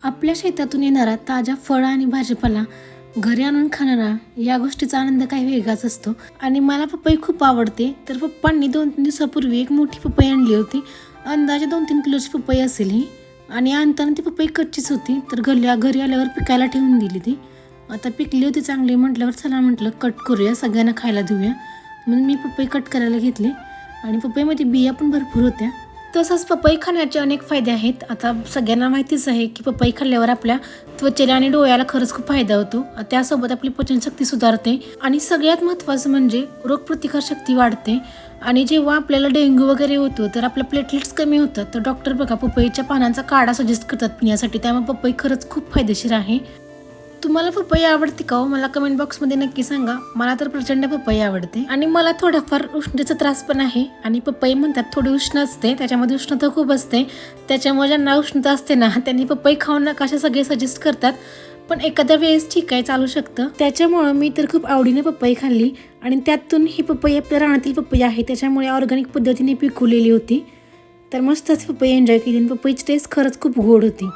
आपल्या शेतातून येणारा ताजा फळ आणि भाजीपाला घरी आणून खाणारा या गोष्टीचा आनंद काही वेगळाच असतो. आणि मला पपई खूप आवडते. तर पप्पांनी 2-3 दिवसापूर्वी एक मोठी पपई आणली होती. अंदाजे 2-3 किलोची पपई असेल ही. आणि आणताना ती पपई कच्चीच होती. तर घरी आल्यावर पिकायला ठेवून दिली ती. आता पिकली होती चांगली म्हटल्यावर चला म्हटलं कट करूया, सगळ्यांना खायला देऊया. म्हणून मी पपई कट करायला घेतली. आणि पपईमध्ये बिया पण भरपूर होत्या. तसंच पपई खाण्याचे अनेक फायदे आहेत. आता सगळ्यांना माहितीच आहे की पपई खाल्ल्यावर आपल्या त्वचेला आणि डोळ्याला खरंच खूप फायदा होतो. त्यासोबत आपली पचनशक्ती सुधारते आणि सगळ्यात महत्त्वाचं म्हणजे रोगप्रतिकारशक्ती वाढते. आणि जेव्हा आपल्याला डेंग्यू वगैरे होतो तर आपल्या प्लेटलेट्स कमी होतात. तर डॉक्टर बघा पपईच्या पानांचा काढा सजेस्ट करतात पिण्यासाठी. त्यामुळे पपई खरंच खूप फायदेशीर आहे. तुम्हाला पपई आवडते का हो? मला कमेंट बॉक्समध्ये नक्की सांगा. मला तर प्रचंड पपई आवडते. आणि मला थोडाफार उष्णतेचा त्रास पण आहे. आणि पपई म्हणतात थोडी उष्ण असते, त्याच्यामध्ये उष्णता खूप असते. त्याच्यामुळे ज्यांना उष्णता असते ना त्यांनी पपई खाऊ नका असे सगळे सजेस्ट करतात. पण एखाद्या वेळेस ठीक आहे, चालू शकतं. त्याच्यामुळं मी तर खूप आवडीने पपई खाल्ली. आणि त्यातून ही पपई आपल्या रानातील पपई आहे, त्याच्यामुळे ऑर्गॅनिक पद्धतीने पिकवलेली होती. तर मस्तच पपई एन्जॉय केली. पपईची टेस्ट खरंच खूप गोड होती.